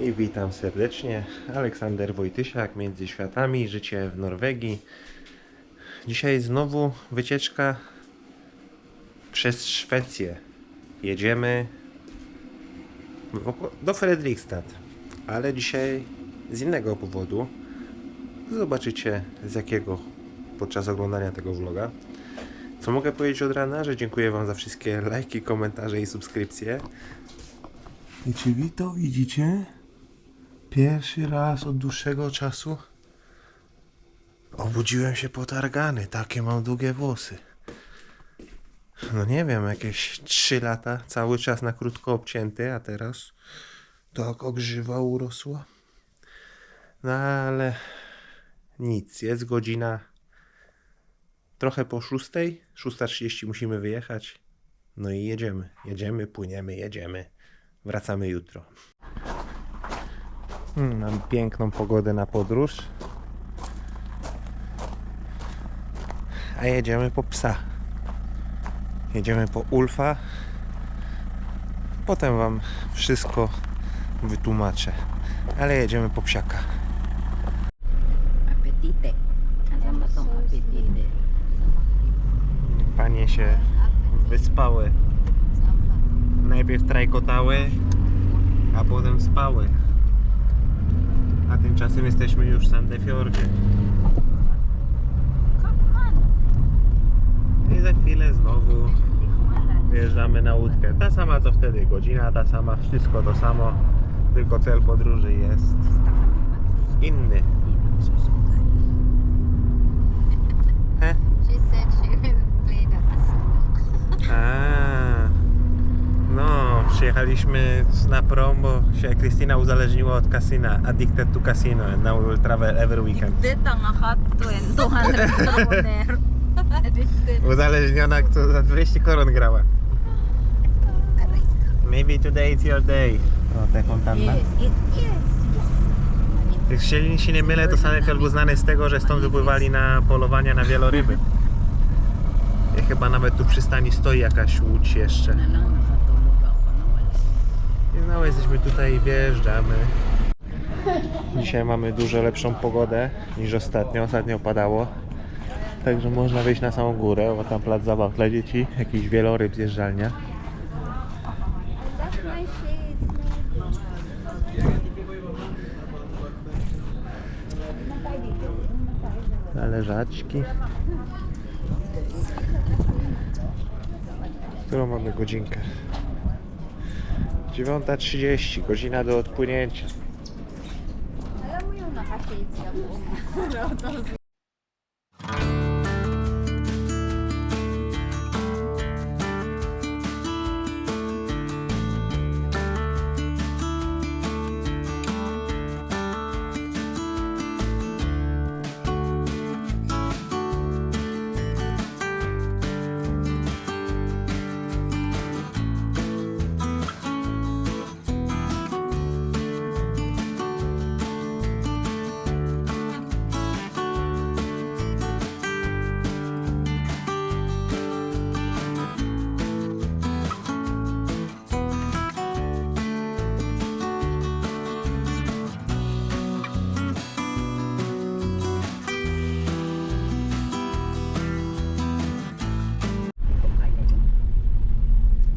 I witam serdecznie, Aleksander Wojtysiak, Między Światami, życie w Norwegii. Dzisiaj znowu wycieczka przez Szwecję. Jedziemy do Fredrikstad, ale dzisiaj z innego powodu. Zobaczycie z jakiego podczas oglądania tego vloga. Co mogę powiedzieć od rana, że dziękuję Wam za wszystkie lajki, komentarze i subskrypcje. I czy Wy to widzicie? Pierwszy raz od dłuższego czasu obudziłem się potargany, takie mam długie włosy. No nie wiem, jakieś 3 lata, cały czas na krótko obcięty, a teraz tak ogrzywa urosła. No ale nic, jest godzina trochę po 6, 6:30 musimy wyjechać. No i jedziemy, płyniemy, jedziemy, wracamy jutro. Mam piękną pogodę na podróż. A jedziemy po psa. Jedziemy po Ulfa. Potem Wam wszystko wytłumaczę. Ale jedziemy po psiaka. Apetite. Kasama tong apetite. Panie się wyspały. Najpierw trajkotały, a potem spały. A tymczasem jesteśmy już w Sandefjordzie. I za chwilę znowu wjeżdżamy na łódkę. Ta sama co wtedy, godzina ta sama, wszystko to samo. Tylko cel podróży jest inny. She said she will play the casino. No, przyjechaliśmy na prom, bo się Krystyna uzależniła od kasyna. Addicted to casino and now we will travel every weekend. Dito nga hot 200 kroner. Uzależniona, kto za 200 koron grała. Maybe today it's your day. O, ta fontanna. Jak się nie mylę, to Sandefjord był znany z tego, że stąd wypływali na polowania na wieloryby. I chyba nawet tu w przystani stoi jakaś łódź jeszcze. I znowu jesteśmy tutaj i wjeżdżamy. Dzisiaj mamy dużo lepszą pogodę niż ostatnio. Ostatnio padało. Także można wyjść na samą górę, bo tam plac zabaw dla dzieci. Jakiś wieloryb, zjeżdżalnia. Leżaczki. Którą mamy godzinkę? 9:30, godzina do odpłynięcia. Alam mo yung naka-shades ka po.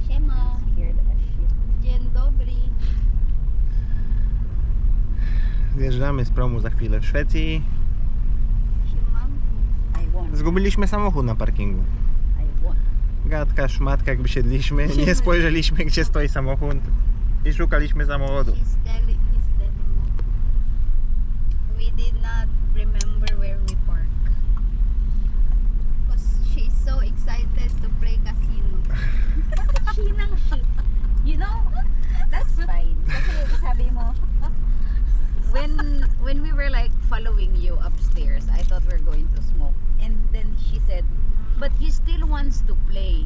Siema. Dzień dobry. Zjeżdżamy z promu za chwilę w Szwecji. Siemanko. Zgubiliśmy samochód na parkingu. Gadka, szmatka, jakby siedliśmy, nie spojrzeliśmy gdzie stoi samochód i szukaliśmy samochodu. He's telling we did not remember where we park. Because she's so excited to play casino. She nang she. You know, that's fine. Kasi sabi mo, when we were like following you upstairs, I thought we were going to smoke. And then she said, but he still wants to play.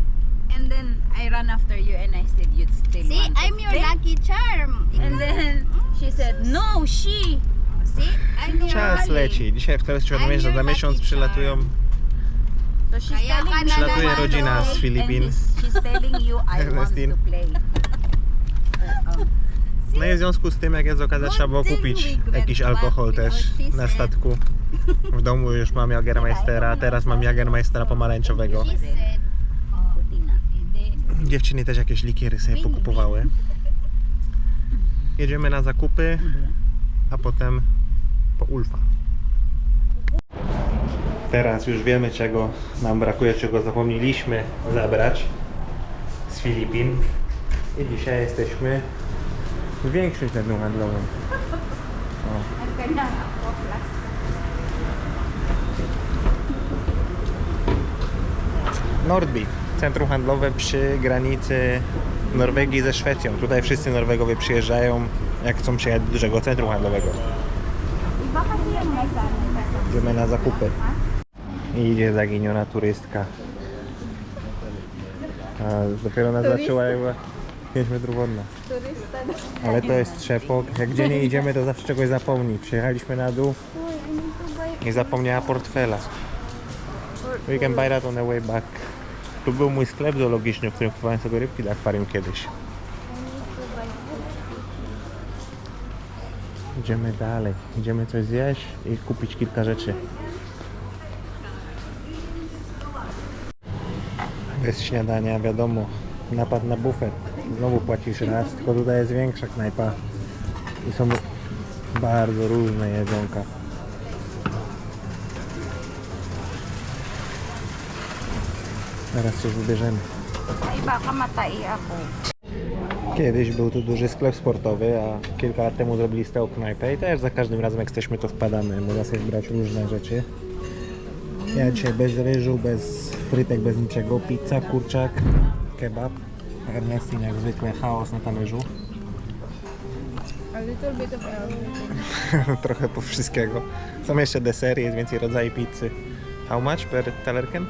And then I ran after you and I said, you'd still See, want to I'm your play. lucky charm. And then she said, no, she. See, I'm your Czas leci. Dzisiaj w Telewizji Świadomie, że za miesiąc przylatują. So she's Kaya telling ka me Przylatuje I want to rodzina z play, Philippines. and she's telling you I want Ernestine. to play. No i w związku z tym, jak jest okazja, trzeba było kupić jakiś alkohol też na statku. W domu już mam Jagermeistera, teraz mam Jagermeistera pomarańczowego. She said, Puti nga. Hindi. Dziewczyny też jakieś likiery sobie pokupowały. Jedziemy na zakupy, a potem po Ulfa. Teraz już wiemy, czego nam brakuje, czego zapomnieliśmy zabrać z Filipin. I dzisiaj jesteśmy w większym centrum handlowym. Nordby, centrum handlowe przy granicy Norwegii ze Szwecją. Tutaj wszyscy Norwegowie przyjeżdżają, jak chcą przyjechać do dużego centrum handlowego. Idziemy na zakupy. I idzie zaginiona turystka. A dopiero nas zaczęła jakby 5 metrów od nas. Ale to jest trzepok. Jak gdzie nie idziemy, to zawsze czegoś zapomni. Przyjechaliśmy na dół i zapomniała portfela. We can buy that on the way back. Tu był mój sklep zoologiczny, w którym kupowałem sobie rybki do akwarium kiedyś. Idziemy dalej. Idziemy coś zjeść i kupić kilka rzeczy. Bez śniadania, wiadomo. Napad na bufet. Znowu płacisz raz, tylko tutaj jest większa knajpa. I są bardzo różne jedzonka. Teraz coś wybierzemy. ay baka matai ako. Kiedyś był tu duży sklep sportowy, a kilka lat temu zrobili z tego knajpę i też za każdym razem jak jesteśmy to wpadamy. Można sobie brać różne rzeczy. Ja dzisiaj bez ryżu, bez frytek, bez niczego. Pizza, kurczak, kebab. Ernestin jak zwykle chaos na talerzu. A little bit of everything. Trochę po wszystkiego. Są jeszcze desery, jest więcej rodzajów pizzy. How much per talerken?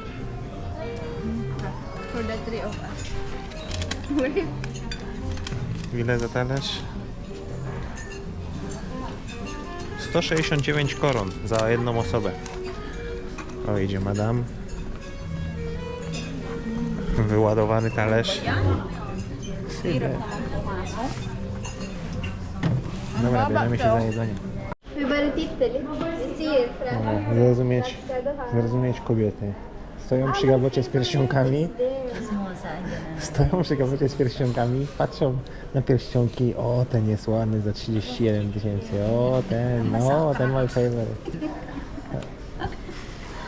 For the three of us. Ile za talerz? 169 koron za jedną osobę. O, idzie madam. Wyładowany talerz. Dobra, bierzemy się za jedzenie. Zrozumieć kobiety. Stoją przy gabocie z pierścionkami. Stoją przy gabocie z pierścionkami, patrzą na pierścionki. O, ten jest ładny za 31 000. O, ten, no, ten my favorite.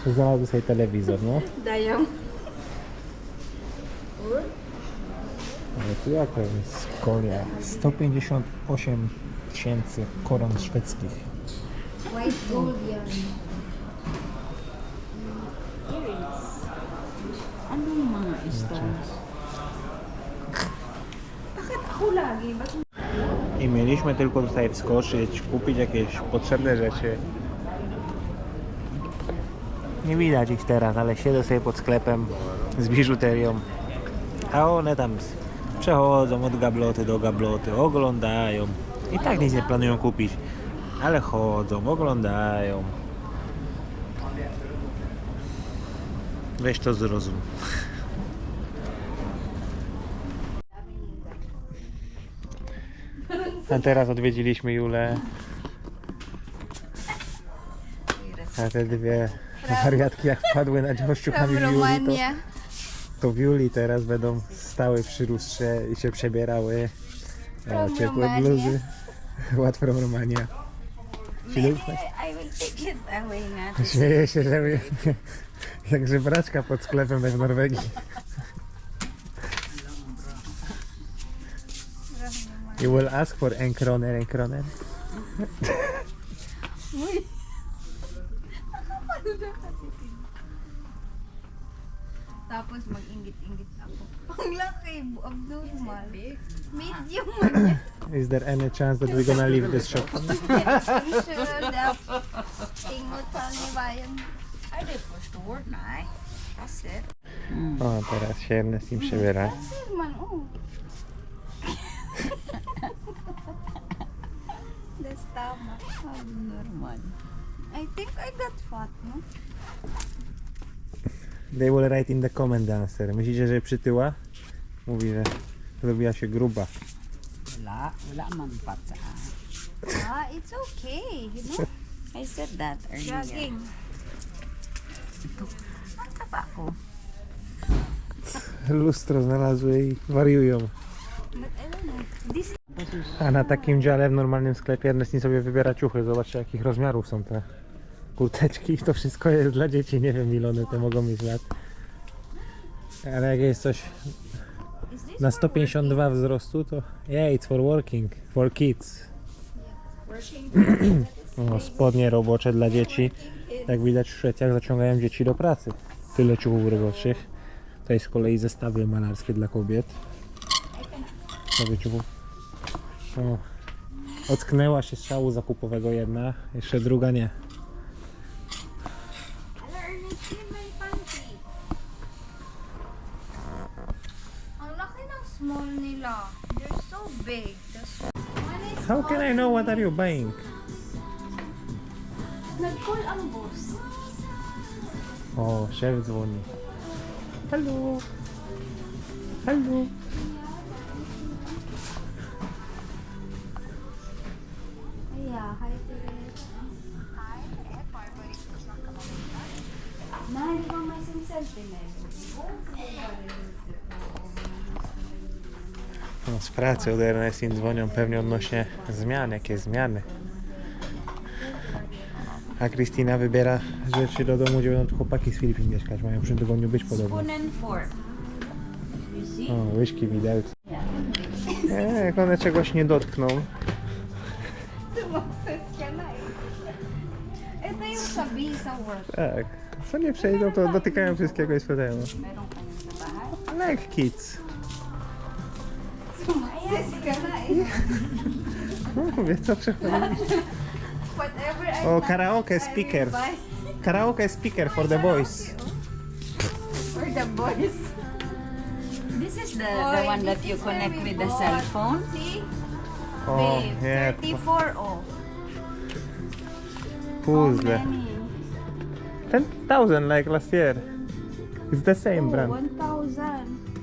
Znalazł sobie telewizor, no. Dają. Ale tu jaka jest kolia? 158 000 koron szwedzkich. White gold yan. Anong mga stones? Bakit ako lagi? Bakit I mieliśmy tylko tutaj wskoczyć, kupić jakieś potrzebne rzeczy. Nie widać ich teraz, ale siedzę sobie pod sklepem z biżuterią. A one tam przechodzą od gabloty do gabloty, oglądają. I tak nic nie planują kupić, ale chodzą, oglądają. Weź to zrozum. A teraz odwiedziliśmy Julę. A te dwie wariatki jak wpadły na siostrzuchami w Julii, to w Julii teraz będą stały przy lustrze i się przebierały. O, ciepłe Romania. bluzy. What from Romania? I will take it away nga. Śmieję się, że my, jak żebraczka pod sklepem w Norwegii. You will ask for en kroner, en kroner. Tapos mag-ingit-ingit ako. Ang laki, abnormal. Medium man yan. Is there any chance that we're gonna leave this shop? Sure, tingot sa ni Bayan. Ay, di for sure na eh. That's it. O, teraz się Ernest im przebiera. Sir man, oh. That's tama. Normal. I think I got fat, no? They will write in the comment answer. Myślicie, że przytyła? Mówi, że zrobiła się gruba. Wala man patsa. It's okay, you know? I said that earlier. Jogging. Ang taba ko. Lustro znalazły i wariują. But I don't know. This A na takim dziale w normalnym sklepie Ernest nie sobie wybiera ciuchy. Zobaczcie jakich rozmiarów są te kurteczki. To wszystko jest dla dzieci. Nie wiem ile one te mogą mieć lat. Ale jak jest coś is this na for 152 wzrostu to yeah, it's for working, for kids. working? O, spodnie robocze dla dzieci. Jak widać w Szwecjach zaciągają dzieci do pracy. Tyle ciuchów roboczych. Tutaj z kolei zestawy malarskie dla kobiet. Nowych ciuchów. O, ocknęła się z szału zakupowego jedna, jeszcze druga nie. Hello, Ernest, yun may panty. Ang laki ng small nila. They're so big. One is How can I know what are you buying? Nag-call ang boss. O, szef dzwoni. Hello. Hello. Yeah, hi to it. Na, di ba may sentinel? No, z pracy od Ernest im dzwonią pewnie odnośnie zmian, jakie zmiany. A Krystyna wybiera rzeczy do domu, gdzie będą chłopaki z Filipin mieszkać. Mają w przyszłym tygodniu być podobno. Spoon and fork. You see? O, łyżki, widelce. Yeah. Jak one czegoś nie dotkną. Sumakses ka na eh. Ito yung sabi sa work. Tak. Co nie przejdą, to dotykają wszystkiego i sprzedają. Meron ka niyan sa bahay? Like kids. Sumakses ka na eh. Mówię, co przechodzi. Whatever I O, buy, karaoke I speaker. will buy. Karaoke speaker for the boys. For the boys. This is the one that you connect with the cell phone. See? O, Babe, nie. 34 oh. Puzzle. How many? 10,000 like last year. It's the same brand. 1,000.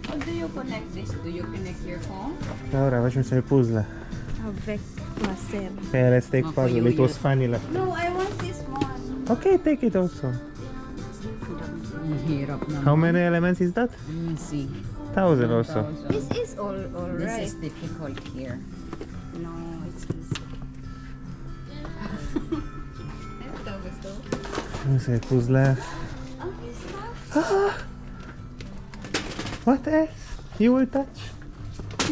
How do you connect this? Do you connect your phone? Dobra, weźmy sobie puzzle. Avec placer. Yeah, let's take No, puzzle. It was you- funny last. No, I want this one. Okay, take it also. Ang hirap naman. How many elements is that? Let me see. 1,000 also. This is all This right. is difficult here. No, it's easy. Ito, gusto. Weźmy sobie puzzle. Ang stuff. What else? You will touch?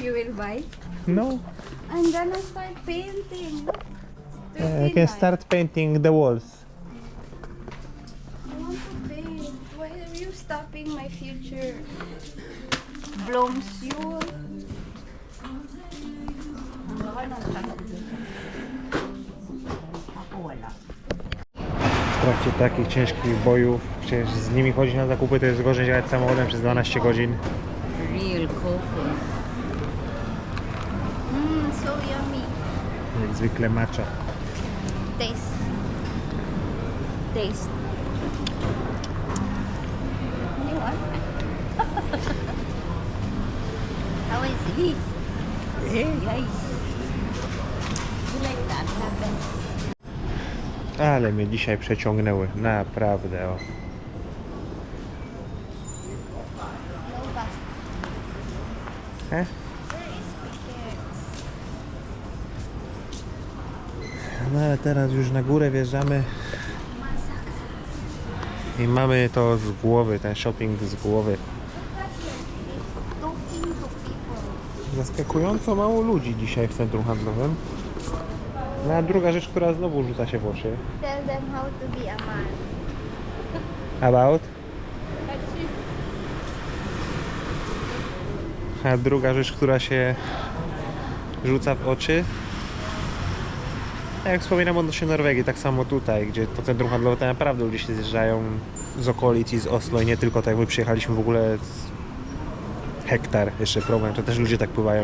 You will buy? No. I'm gonna start painting. Look. I can start painting the walls. I want to paint. Why are you stopping my future? Blooms you. Ang baka ng Ako wala. W trakcie takich ciężkich bojów, przecież z nimi chodzić na zakupy to jest gorzej niż jechać samochodem przez 12 godzin. Real coffee. So yummy. Jak zwykle matcha. Taste. Taste. You want? How is it? Guys. You like that? Ale mnie dzisiaj przeciągnęły, naprawdę. O. Nova. E? Where is Pickers? No ale teraz już na górę wjeżdżamy i mamy to z głowy, ten shopping z głowy. Talking to people. Zaskakująco mało ludzi dzisiaj w centrum handlowym. No a druga rzecz, która znowu rzuca się w oczy. Tell them how to be a man. About? A druga rzecz, która się rzuca w oczy. Jak wspominam odnośnie Norwegii, tak samo tutaj, gdzie to centrum handlowe to naprawdę ludzie się zjeżdżają z okolic i z Oslo i nie tylko tak, jak my przyjechaliśmy w ogóle z hektar, jeszcze problem, to też ludzie tak pływają.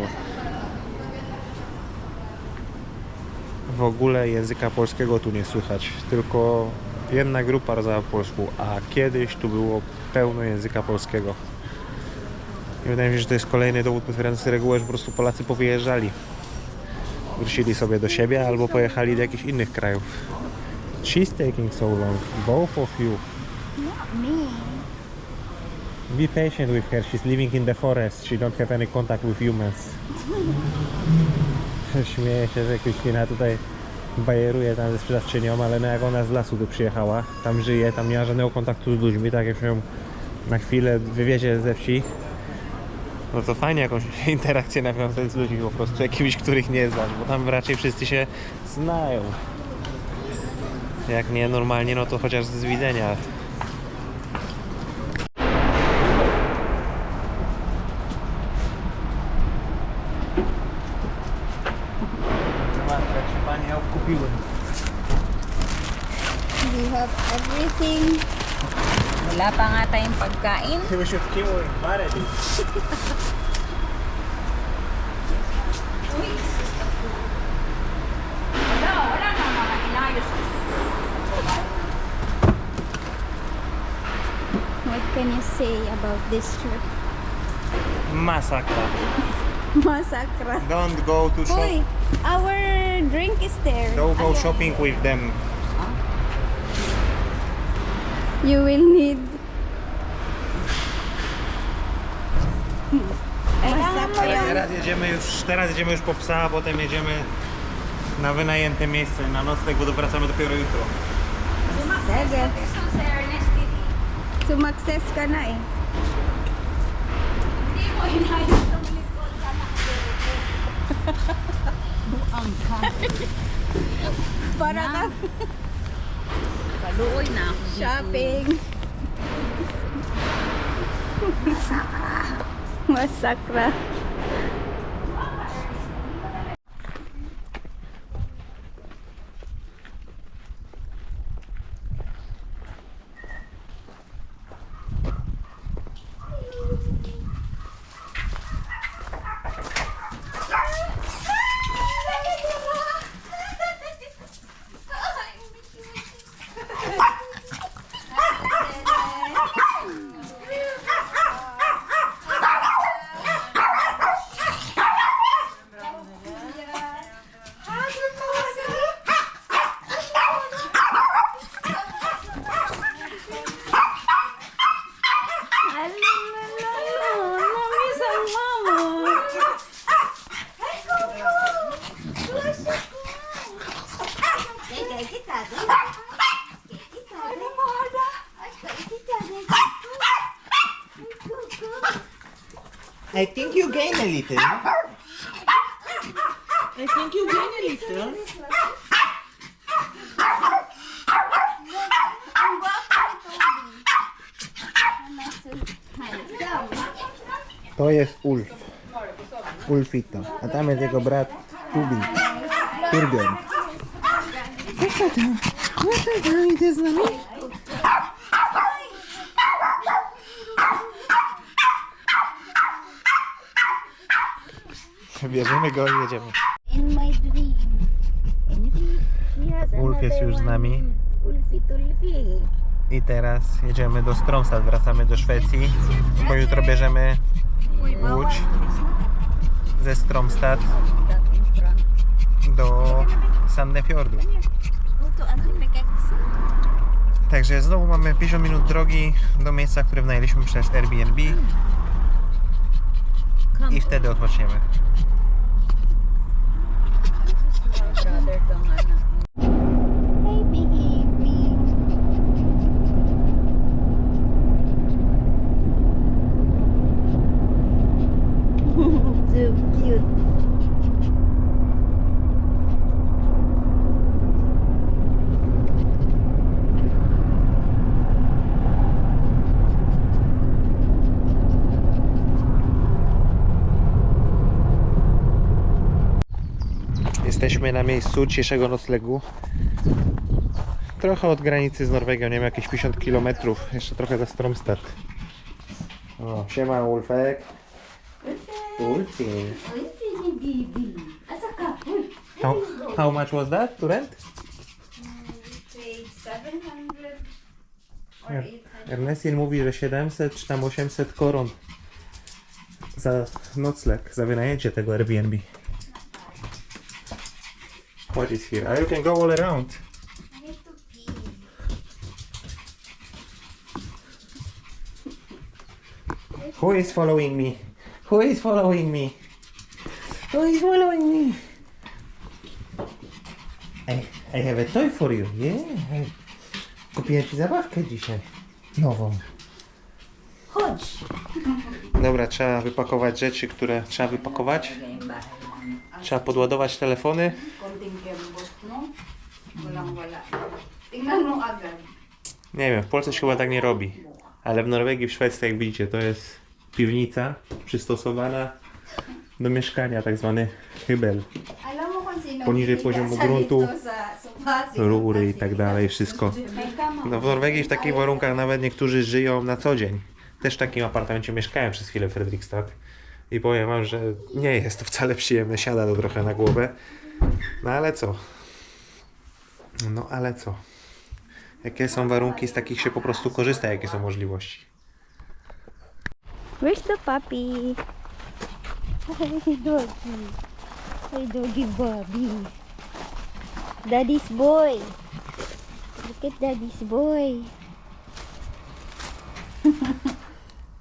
W ogóle języka polskiego tu nie słychać, tylko jedna grupa rozmawia po polsku, a kiedyś tu było pełno języka polskiego. I wydaje mi się, że to jest kolejny dowód potwierdzający regułę, że po prostu Polacy powyjeżdżali. wrócili sobie do siebie albo pojechali do jakichś innych krajów. She's taking so long, both of you. Not me. Be patient with her, she's living in the forest, she don't have any contact with humans. Śmieję się, że Krystyna tutaj bajeruje tam ze sprzedawczynią, ale no jak ona z lasu tu przyjechała, tam żyje, tam nie ma żadnego kontaktu z ludźmi, tak jak ją na chwilę wywiezie ze wsi, no to fajnie jakąś interakcję nawiązać z ludźmi po prostu, jakimiś, których nie znasz, bo tam raczej wszyscy się znają. Jak nie normalnie, no to chociaż z widzenia. Jak się pani ja kupiłem. We have everything. Wala pa nga tayong pagkain. We should kill her already. Wala na mga inayos. What can you say about this trip? Masakra. Masakra. Don't go to shop. Hoy, our drink is there. Don't go Ayun. shopping with them. You will need. Masakra. Teraz jedziemy już po psa, a potem jedziemy na wynajęte miejsce, na nocleg, bo wracamy dopiero jutro. Sige. Sumakses ka na eh. Hindi mo inayos itong likod sa buang ka. Para ka Paluoy na ako dito. shopping. Masakra. Namiss ang mama. I think you gain a little. I think you gain a little. To jest Ulf. Ulfito. A tam jest jego brat Tubi. Turbion. Co tam idzie z nami? Bierzemy go i jedziemy. In my dream. Yes, Ulf jest już z nami. Ulfi tulfi. I teraz jedziemy do Stromstad, wracamy do Szwecji, bo jutro bierzemy łódź ze Stromstad do Sandefjordu. Go to Antipekex. Także znowu mamy 50 minut drogi do miejsca, które wynajęliśmy przez Airbnb i wtedy odpoczniemy. Brother ko nga na. Hey, baby. So cute. Jesteśmy na miejscu dzisiejszego noclegu. Trochę od granicy z Norwegią, nie wiem, jakieś 50 km. Jeszcze trochę za Stromstad. O, siema Ulfek. Ulfi. How much was that to rent? Paid 700 or Yeah. 800. Ernestin mówi, że 700 czy tam 800 koron za nocleg, za wynajęcie tego Airbnb. What is here? Ah, you can go all around. I need to pee. Who is following me? Who is following me? Who is following me? I have a toy for you, yeah. Kupiłem ci zabawkę dzisiaj. Nową. Chodź. Dobra, trzeba wypakować rzeczy, które trzeba wypakować. Trzeba podładować telefony. Konting kembot, no? Walang wala. Tingnan mo agad. Nie wiem, w Polsce się chyba tak nie robi. Ale w Norwegii, w Szwecji, jak widzicie, to jest piwnica przystosowana do mieszkania, tak zwany hybel. Alam mo kung sino Poniżej poziomu gruntu, sa sofa, sino rury i tak dalej, wszystko. No w Norwegii w takich warunkach nawet niektórzy żyją na co dzień. Też w takim apartamencie mieszkałem przez chwilę w Fredrikstad i powiem wam, że nie jest to wcale przyjemne, siada to trochę na głowę. No ale co? No ale co? Jakie są warunki, z takich się po prostu korzysta, jakie są możliwości. Where's the puppy? Hey, doggy. Hey, doggy Bobby. Daddy's boy. Look at Daddy's boy.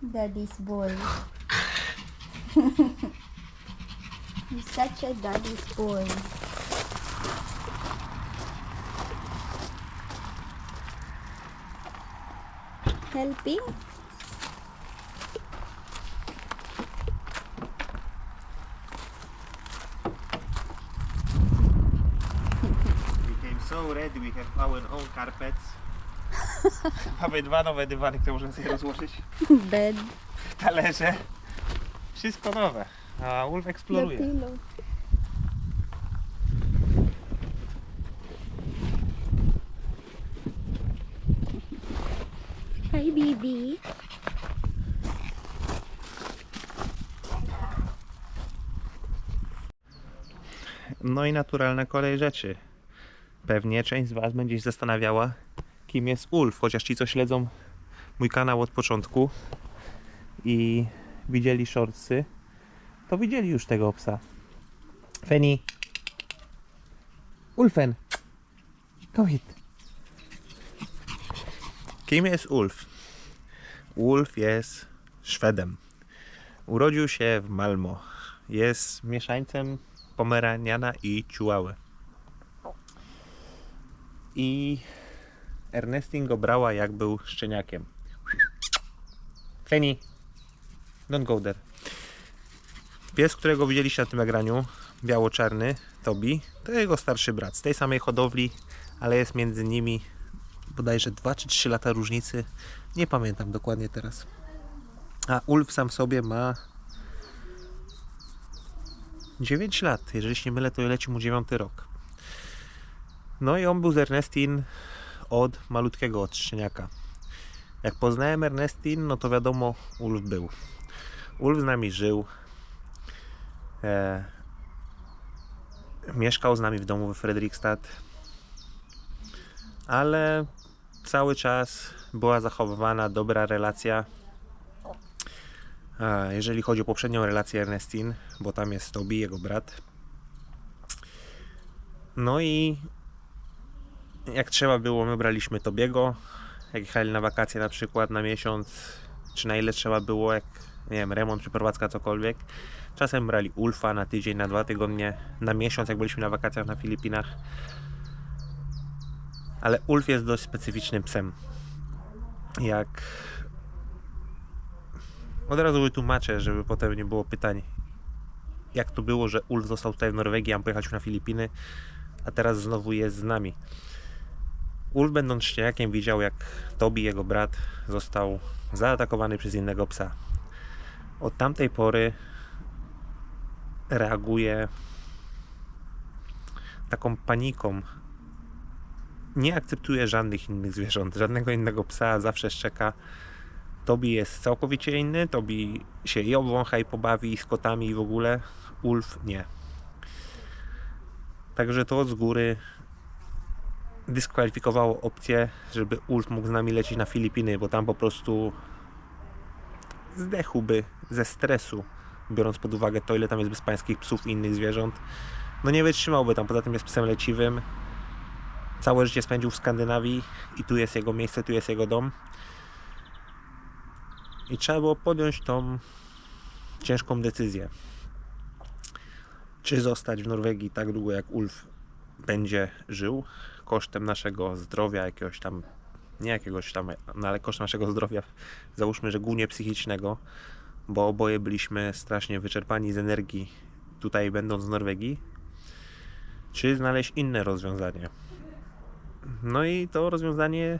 Daddy's boy. He's such a daddy's boy. Helping? Became so ready, we have our own carpets. Mamy dwa nowe dywany, które możemy sobie rozłożyć. Bed. Talerze. Wszystko nowe. A Ulf The eksploruje. pillow. Hi, baby. No i naturalna kolej rzeczy. Pewnie część z was będzie się zastanawiała, kim jest Ulf, chociaż ci, co śledzą mój kanał od początku i widzieli shortsy, to widzieli już tego psa. Feni. Ulfen. Go hit. Kim jest Ulf? Ulf jest Szwedem. Urodził się w Malmo. Jest mieszańcem Pomeraniana i Chihuahua. I Ernestin go brała, jak był szczeniakiem. Feni, don't go there. Pies, którego widzieliście na tym nagraniu, biało-czarny, Tobi, to jego starszy brat. Z tej samej hodowli, ale jest między nimi bodajże 2 czy 3 lata różnicy. Nie pamiętam dokładnie teraz. A Ulf sam w sobie ma 9 lat. Jeżeli się nie mylę, to leci mu 9 rok. No i on był z Ernestin od malutkiego, od szczeniaka. Jak poznałem Ernestin, no to wiadomo, Ulf był. Ulf z nami żył. Mieszkał z nami w domu we Fredrikstad. Ale cały czas była zachowywana dobra relacja. Jeżeli chodzi o poprzednią relację Ernestin, bo tam jest Tobi, jego brat. No i jak trzeba było, my braliśmy Tobiego, jak jechali na wakacje na przykład na miesiąc, czy na ile trzeba było, jak nie wiem, remont, przeprowadzka, cokolwiek. Czasem brali Ulfa na tydzień, na 2 tygodnie, na miesiąc, jak byliśmy na wakacjach na Filipinach. Ale Ulf jest dość specyficznym psem. Jak od razu wytłumaczę, żeby potem nie było pytań, jak to było, że Ulf został tutaj w Norwegii, a mam pojechać na Filipiny, a teraz znowu jest z nami. Ulf, będąc szczeniakiem, widział, jak Tobi, jego brat, został zaatakowany przez innego psa. Od tamtej pory reaguje taką paniką. Nie akceptuje żadnych innych zwierząt, żadnego innego psa, zawsze szczeka. Tobi jest całkowicie inny, Tobi się i obwącha, i pobawi, i z kotami, i w ogóle. Ulf nie. Także to z góry dyskwalifikowało opcję, żeby Ulf mógł z nami lecieć na Filipiny, bo tam po prostu zdechłby ze stresu, biorąc pod uwagę to, ile tam jest bezpańskich psów i innych zwierząt. no nie wytrzymałby tam, poza tym jest psem leciwym. Całe życie spędził w Skandynawii i tu jest jego miejsce, tu jest jego dom. I trzeba było podjąć tą ciężką decyzję. Czy zostać w Norwegii tak długo, jak Ulf będzie żył, kosztem naszego zdrowia, jakiegoś tam, nie jakiegoś tam, no ale kosztem naszego zdrowia, załóżmy, że głównie psychicznego, bo oboje byliśmy strasznie wyczerpani z energii tutaj będąc w Norwegii, czy znaleźć inne rozwiązanie. No i to rozwiązanie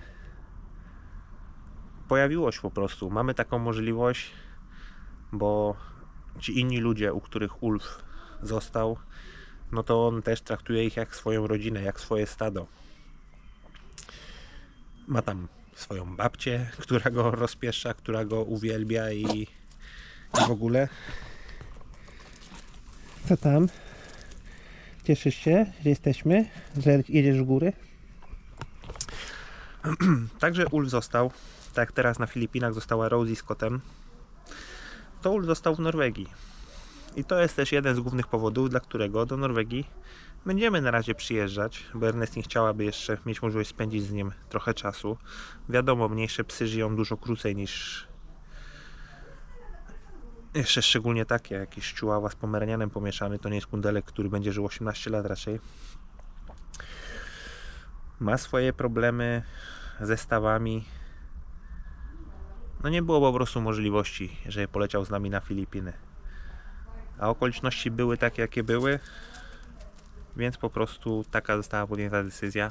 pojawiło się po prostu. Mamy taką możliwość, bo ci inni ludzie, u których Ulf został, no to on też traktuje ich jak swoją rodzinę, jak swoje stado. Ma tam swoją babcię, która go rozpieszcza, która go uwielbia i w ogóle. Co tam? Cieszysz się, że jesteśmy? Że jedziesz w góry? Także Ulf został. Tak jak teraz na Filipinach została Rosie z kotem, to Ulf został w Norwegii. I to jest też jeden z głównych powodów, dla którego do Norwegii będziemy na razie przyjeżdżać, bo Ernestine chciałaby jeszcze mieć możliwość spędzić z nim trochę czasu. Wiadomo, mniejsze psy żyją dużo krócej niż jeszcze szczególnie takie, jakiś chihuahua z pomeranianem pomieszany, to nie jest kundelek, który będzie żył 18 lat raczej. Ma swoje problemy ze stawami. No nie było po prostu możliwości, żeby poleciał z nami na Filipiny. A okoliczności były takie, jakie były, więc po prostu taka została podjęta decyzja.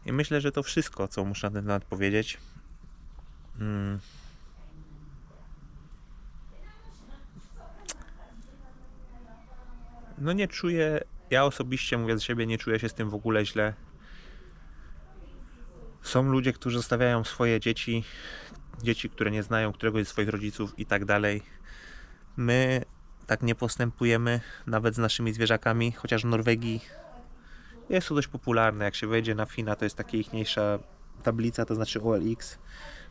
I myślę, że to wszystko, co muszę na ten temat powiedzieć. No nie czuję, ja osobiście mówię za siebie, nie czuję się z tym w ogóle źle. Są ludzie, którzy zostawiają swoje dzieci, które nie znają któregoś ze swoich rodziców i tak dalej. My tak nie postępujemy nawet z naszymi zwierzakami, chociaż w Norwegii jest to dość popularne. Jak się wejdzie na Fina, to jest taka ichniejsza tablica, to znaczy OLX.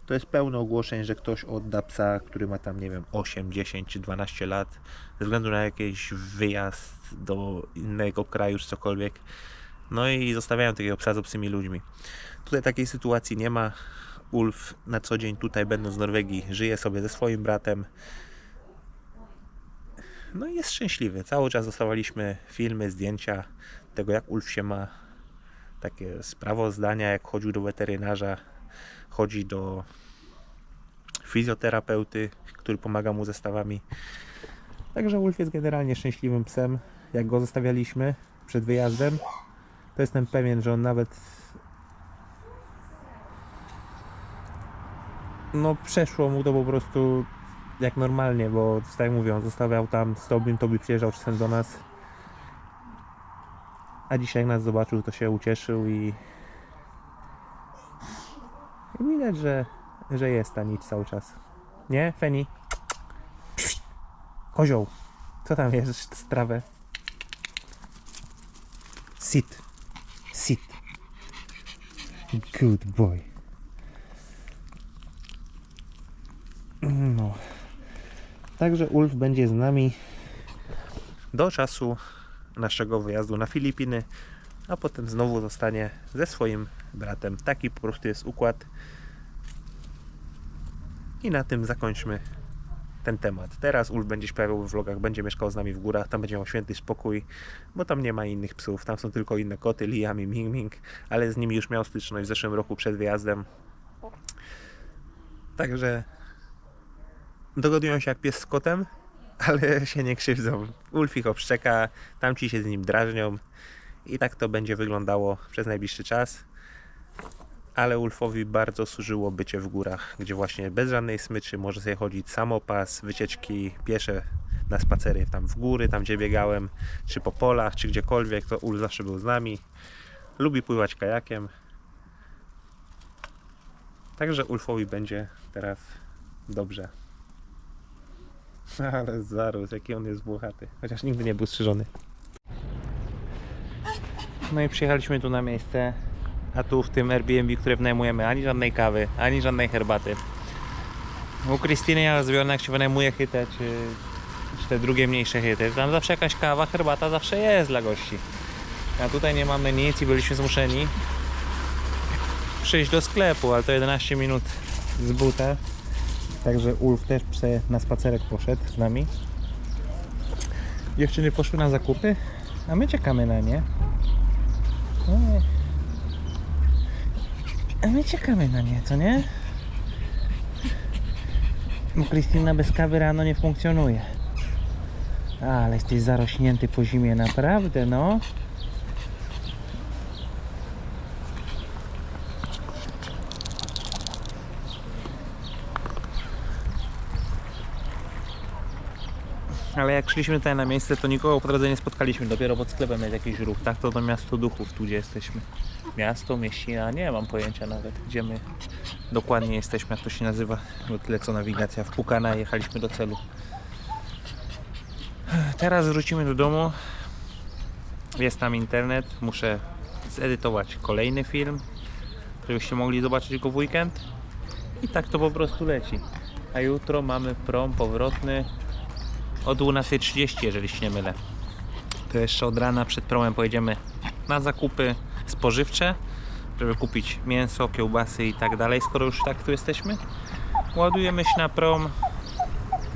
To jest pełno ogłoszeń, że ktoś odda psa, który ma tam, nie wiem, 8, 10 czy 12 lat, ze względu na jakiś wyjazd do innego kraju czy cokolwiek. No i zostawiają takiego psa z obcymi ludźmi. Tutaj takiej sytuacji nie ma. Ulf na co dzień tutaj, będąc w Norwegii, żyje sobie ze swoim bratem. No i jest szczęśliwy. Cały czas dostawaliśmy filmy, zdjęcia tego, jak Ulf się ma. Takie sprawozdania, jak chodził do weterynarza, chodzi do fizjoterapeuty, który pomaga mu ze stawami. Także Ulf jest generalnie szczęśliwym psem. Jak go zostawialiśmy przed wyjazdem, to jestem pewien, że on nawet no przeszło mu to po prostu jak normalnie, bo tak jak mówię, on zostawiał tam z Toby przyjeżdżał czasem do nas, a dzisiaj jak nas zobaczył, to się ucieszył i widać, że jest ta nic cały czas. Nie, Feni? Kozioł, co tam jest z trawę? Sit. Sit. Good boy. No. Także Ulf będzie z nami do czasu naszego wyjazdu na Filipiny, a potem znowu zostanie ze swoim bratem. Taki po prostu jest układ. I na tym zakończmy ten temat. Teraz Ulf będzie się pojawiał w vlogach, będzie mieszkał z nami w górach, tam będzie miał święty spokój, bo tam nie ma innych psów, tam są tylko inne koty, Liam i Ming Ming, ale z nimi już miał styczność w zeszłym roku przed wyjazdem. Także dogadują się jak pies z kotem, ale się nie krzywdzą. Ulf ich obszczeka, tamci się z nim drażnią i tak to będzie wyglądało przez najbliższy czas. Ale Ulfowi bardzo służyło bycie w górach, gdzie właśnie bez żadnej smyczy może sobie chodzić samopas, wycieczki piesze na spacery tam w góry, tam gdzie biegałem, czy po polach, czy gdziekolwiek, to Ulf zawsze był z nami. Lubi pływać kajakiem. Także Ulfowi będzie teraz dobrze. Ale zarósł, jaki on jest włochaty. Chociaż nigdy nie był strzyżony. No i przyjechaliśmy tu na miejsce. A tu w tym Airbnb, które wynajmujemy, ani żadnej kawy, ani żadnej herbaty. U Krystyny ja rozwijam, jak się wynajmuje chytę, czy te drugie mniejsze hyty, tam zawsze jakaś kawa, herbata zawsze jest dla gości. A tutaj nie mamy nic i byliśmy zmuszeni przyjść do sklepu, ale to 11 minut z buta. Także Ulf też na spacerek poszedł z nami. Dziewczyny poszły na zakupy, a my czekamy na nie. A my czekamy na nie, co nie? Bo Krystyna bez kawy rano nie funkcjonuje. Ale jesteś zarośnięty po zimie, naprawdę, no. Ale jak szliśmy tutaj na miejsce, to nikogo po drodze nie spotkaliśmy. Dopiero pod sklepem jest jakiś ruch. Tak to miasto duchów, tu gdzie jesteśmy. Miasto, mieścina, nie mam pojęcia nawet, gdzie my dokładnie jesteśmy, jak to się nazywa. Bo tyle co nawigacja wpukana i jechaliśmy do celu. Teraz wrócimy do domu. Jest tam internet. Muszę zedytować kolejny film, żebyście mogli zobaczyć go w weekend. I tak to po prostu leci. A jutro mamy prom powrotny o 12:30, jeżeli się nie mylę. To jeszcze od rana przed promem pojedziemy na zakupy spożywcze, żeby kupić mięso, kiełbasy i tak dalej, skoro już tak tu jesteśmy. Ładujemy się na prom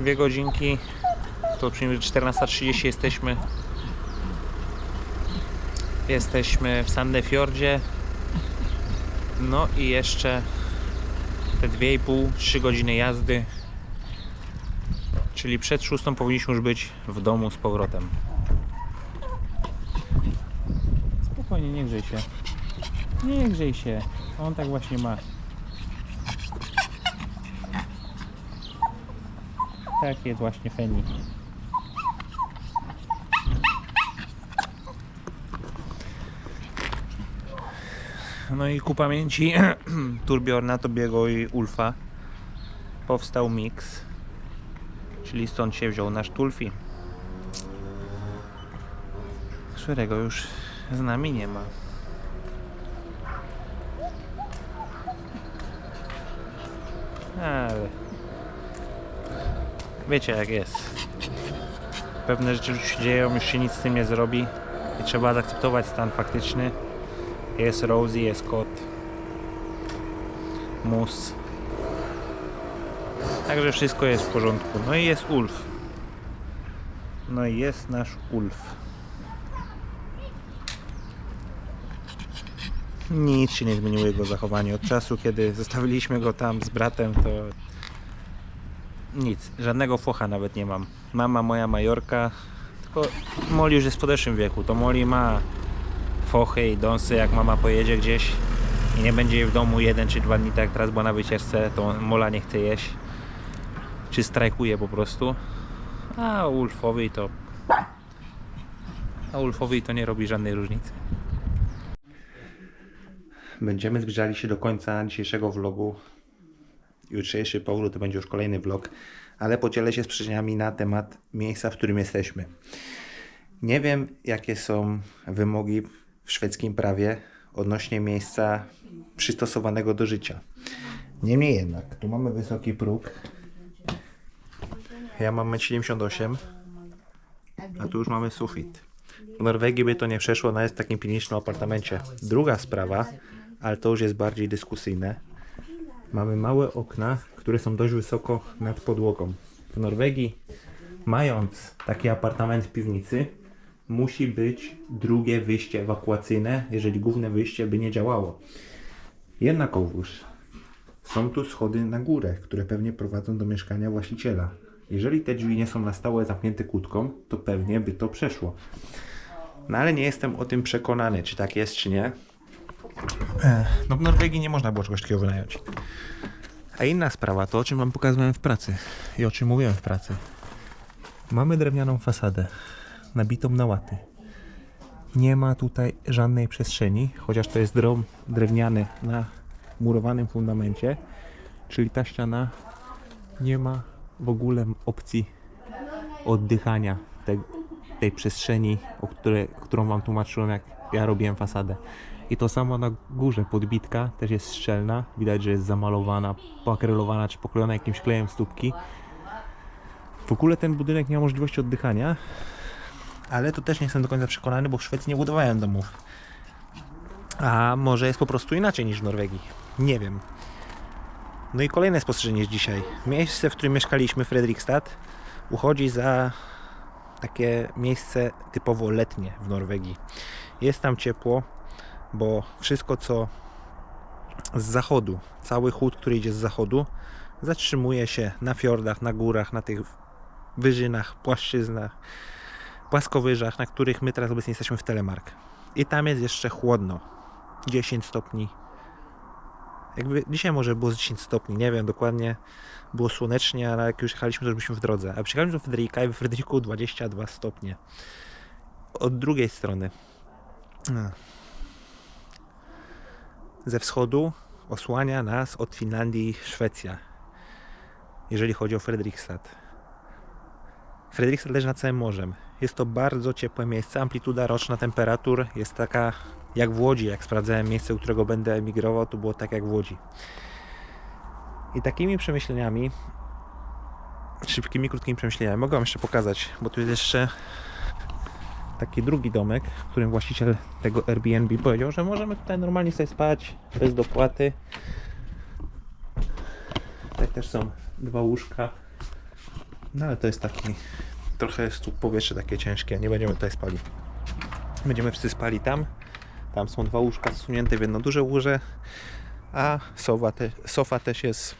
2 godzinki, to przynajmniej 14:30 jesteśmy w Sandefjordzie. No i jeszcze te 2,5-3 godziny jazdy, czyli przed 6 powinniśmy już być w domu z powrotem. Spokojnie, nie grzej się. Nie grzej się. On tak właśnie ma. Tak jest właśnie Feni. No i ku pamięci Turbjorna, Tobiego i Ulfa powstał mix, czyli stąd się wziął nasz Tulfi, którego już z nami nie ma. Ale wiecie jak jest. Pewne rzeczy już się dzieją, już się nic z tym nie zrobi i trzeba zaakceptować stan faktyczny. Jest Rosie, jest kot, mus. Także wszystko jest w porządku. No i jest Ulf. No i jest nasz Ulf. Nic się nie zmieniło jego zachowanie. Od czasu, kiedy zostawiliśmy go tam z bratem, to nic. Żadnego focha nawet nie mam. Mama moja Majorka, tylko Molly już jest w podeszłym wieku. To Molly ma fochy i dąsy, jak mama pojedzie gdzieś i nie będzie jej w domu 1 czy 2 dni, tak jak teraz była na wycieczce, to Mola nie chce jeść, czy strajkuje po prostu, a Ulfowi to nie robi żadnej różnicy. Będziemy zbliżali się do końca dzisiejszego vlogu. Jutrzejszy powrót to będzie już kolejny vlog, ale podzielę się sprzeczeniami na temat miejsca, w którym jesteśmy. Nie wiem, jakie są wymogi w szwedzkim prawie odnośnie miejsca przystosowanego do życia. Niemniej jednak, tu mamy wysoki próg. Ja mam 1,78 m, a tu już mamy sufit. W Norwegii by to nie przeszło, ona jest w takim piwniczym apartamencie. Druga sprawa, ale to już jest bardziej dyskusyjne. Mamy małe okna, które są dość wysoko nad podłogą. W Norwegii, mając taki apartament w piwnicy, musi być drugie wyjście ewakuacyjne, jeżeli główne wyjście by nie działało. Jednakowoż są tu schody na górę, które pewnie prowadzą do mieszkania właściciela. Jeżeli te drzwi nie są na stałe zamknięte kłódką, to pewnie by to przeszło. No ale nie jestem o tym przekonany, czy tak jest, czy nie. No w Norwegii nie można było czegoś takiego wynająć. A inna sprawa to, o czym wam pokazywałem w pracy i o czym mówiłem w pracy. Mamy drewnianą fasadę, nabitą na łaty. Nie ma tutaj żadnej przestrzeni, chociaż to jest dom drewniany na murowanym fundamencie, czyli ta ściana nie ma w ogóle opcji oddychania tej przestrzeni, którą wam tłumaczyłem, jak ja robiłem fasadę. I to samo na górze, podbitka też jest szczelna, widać, że jest zamalowana, poakrylowana czy poklejona jakimś klejem stópki. W ogóle ten budynek nie ma możliwości oddychania, ale to też nie jestem do końca przekonany, bo w Szwecji nie budowają domów. A może jest po prostu inaczej niż w Norwegii. Nie wiem. No i kolejne spostrzeżenie z dzisiaj. Miejsce, w którym mieszkaliśmy, Fredrikstad, uchodzi za takie miejsce typowo letnie w Norwegii. Jest tam ciepło, bo wszystko co z zachodu, cały chłód, który idzie z zachodu, zatrzymuje się na fiordach, na górach, na tych wyżynach, płaszczyznach, płaskowyżach, na których my teraz obecnie jesteśmy w Telemark. I tam jest jeszcze chłodno. 10 stopni. Jakby dzisiaj może było z 10 stopni, nie wiem dokładnie. Było słonecznie, ale jak już jechaliśmy, to już byliśmy w drodze. A przyjechaliśmy do Fredrika i w Fredriku 22 stopnie. Od drugiej strony. Ze wschodu osłania nas od Finlandii Szwecja. Jeżeli chodzi o Fredrikstad. Fredrikstad leży nad całym morzem. Jest to bardzo ciepłe miejsce. Amplituda roczna temperatur jest taka jak w Łodzi. Jak sprawdzałem miejsce, do którego będę emigrował, to było tak jak w Łodzi. I takimi przemyśleniami, szybkimi, krótkimi przemyśleniami, mogę wam jeszcze pokazać, bo tu jest jeszcze taki drugi domek, w którym właściciel tego Airbnb powiedział, że możemy tutaj normalnie sobie spać bez dopłaty. Tutaj też są 2 łóżka. No ale to jest taki, trochę jest tu powietrze takie ciężkie, nie będziemy tutaj spali. Będziemy wszyscy spali tam. Tam są 2 łóżka zsunięte w jedno duże łoże, a sofa też jest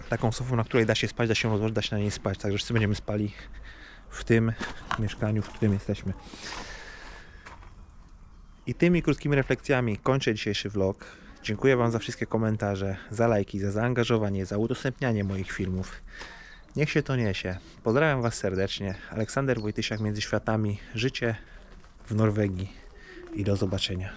taką sofą, na której da się spać, da się rozłożyć, da się na niej spać. Także wszyscy będziemy spali w tym mieszkaniu, w którym jesteśmy. I tymi krótkimi refleksjami kończę dzisiejszy vlog. Dziękuję wam za wszystkie komentarze, za lajki, za zaangażowanie, za udostępnianie moich filmów. Niech się to niesie. Pozdrawiam was serdecznie. Aleksander Wojtysiak, Między Światami. Życie w Norwegii. I do zobaczenia.